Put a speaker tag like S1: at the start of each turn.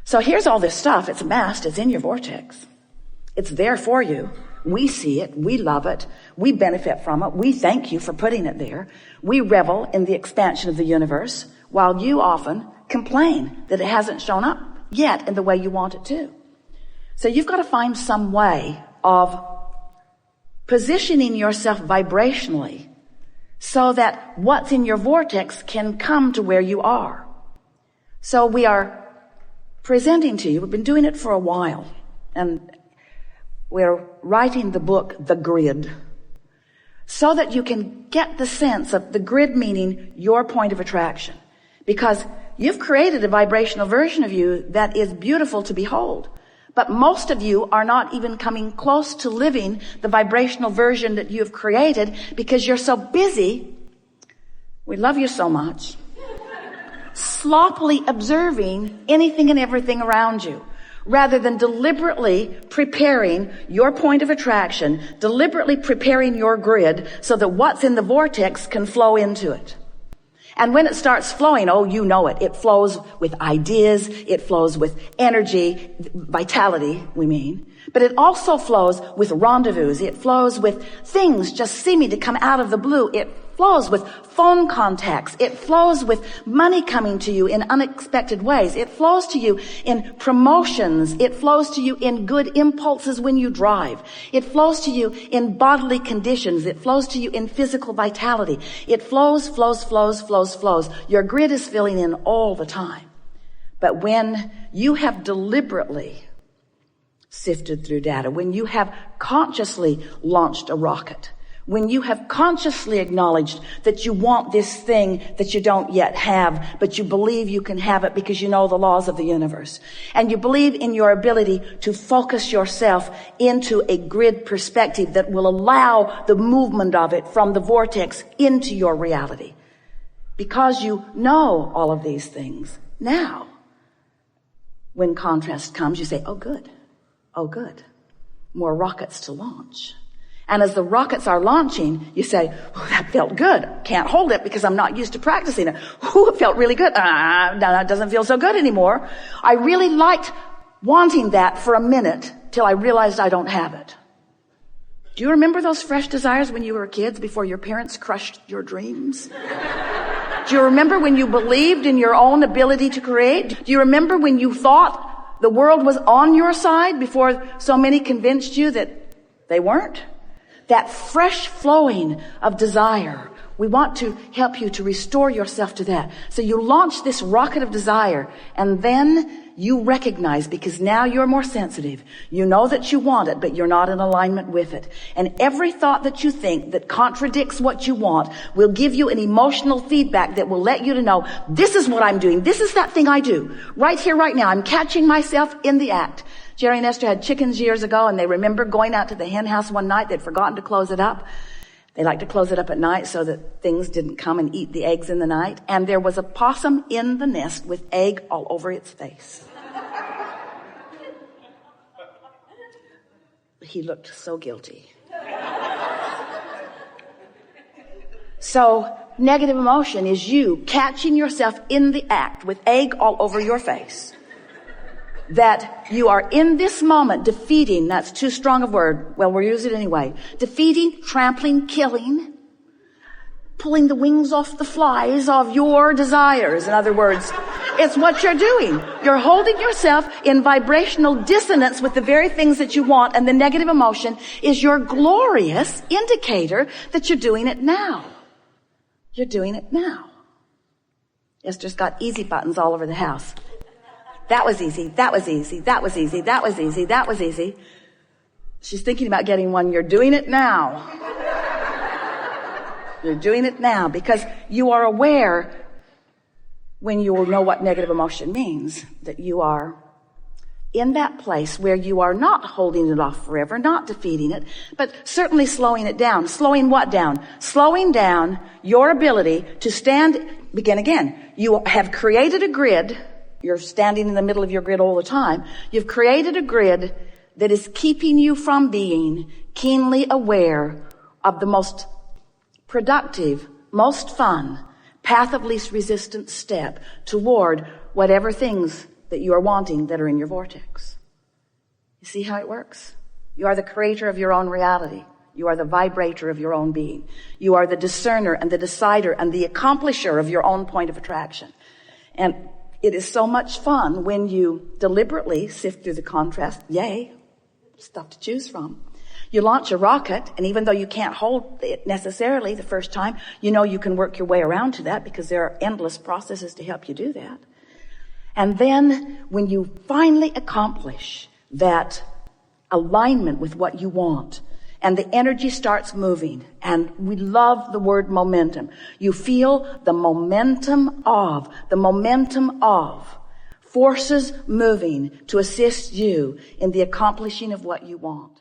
S1: So here's all this stuff. It's amassed. It's in your vortex. It's there for you. We see it. We love it. We benefit from it. We thank you for putting it there. We revel in the expansion of the universe, while you often complain that it hasn't shown up yet in the way you want it to. So you've got to find some way of positioning yourself vibrationally so that what's in your vortex can come to where you are. So we are presenting to you, we've been doing it for a while, and we're writing the book, The Grid, so that you can get the sense of the grid meaning your point of attraction. Because you've created a vibrational version of you that is beautiful to behold. But most of you are not even coming close to living the vibrational version that you've created because you're so busy. We love you so much. Sloppily observing anything and everything around you, rather than deliberately preparing your point of attraction, deliberately preparing your grid so that what's in the vortex can flow into it. And when it starts flowing, oh, you know it. It flows with ideas. It flows with energy, vitality, we mean. But it also flows with rendezvous. It flows with things just seeming to come out of the blue. It flows with phone contacts. It flows with money coming to you in unexpected ways. It flows to you in promotions. It flows to you in good impulses when you drive. It flows to you in bodily conditions. It flows to you in physical vitality. It flows. Your grid is filling in all the time. But when you have deliberately sifted through data, when you have consciously launched a rocket, when you have consciously acknowledged that you want this thing that you don't yet have, but you believe you can have it because you know the laws of the universe, and you believe in your ability to focus yourself into a grid perspective that will allow the movement of it from the vortex into your reality. Because you know all of these things, now, when contrast comes, you say, oh good, more rockets to launch. And as the rockets are launching, you say, oh, that felt good. Can't hold it because I'm not used to practicing it. Oh, it felt really good. No, it doesn't feel so good anymore. I really liked wanting that for a minute till I realized I don't have it. Do you remember those fresh desires when you were kids before your parents crushed your dreams? Do you remember when you believed in your own ability to create? Do you remember when you thought the world was on your side before so many convinced you that they weren't? That fresh flowing of desire. We want to help you to restore yourself to that. So you launch this rocket of desire, and then you recognize, because now you're more sensitive. You know that you want it, but you're not in alignment with it. And every thought that you think that contradicts what you want will give you an emotional feedback that will let you to know, this is what I'm doing. This is that thing I do. Right here, right now. I'm catching myself in the act. Jerry and Esther had chickens years ago, and they remember going out to the hen house one night. They'd forgotten to close it up. They like to close it up at night so that things didn't come and eat the eggs in the night. And there was a possum in the nest with egg all over its face. He looked so guilty. So negative emotion is you catching yourself in the act with egg all over your face. That you are in this moment defeating, that's too strong a word, well, we'll use it anyway, defeating, trampling, killing, pulling the wings off the flies of your desires. In other words, it's what you're doing. You're holding yourself in vibrational dissonance with the very things that you want, and the negative emotion is your glorious indicator that you're doing it now. You're doing it now. Esther's got easy buttons all over the house. That was easy. That was easy. That was easy. That was easy. That was easy. She's thinking about getting one. You're doing it now. You're doing it now because you are aware when you will know what negative emotion means, that you are in that place where you are not holding it off forever, not defeating it, but certainly slowing it down. Slowing what down? Slowing down your ability to stand, begin again. You have created a grid. You're standing in the middle of your grid all the time. You've created a grid that is keeping you from being keenly aware of the most productive, most fun, path of least resistance step toward whatever things that you are wanting that are in your vortex. You see how it works? You are the creator of your own reality. You are the vibrator of your own being. You are the discerner and the decider and the accomplisher of your own point of attraction. And it is so much fun when you deliberately sift through the contrast. Yay, stuff to choose from. You launch a rocket, and even though you can't hold it necessarily the first time, you know you can work your way around to that because there are endless processes to help you do that. And then when you finally accomplish that alignment with what you want, and the energy starts moving, and we love the word momentum. You feel the momentum of forces moving to assist you in the accomplishing of what you want.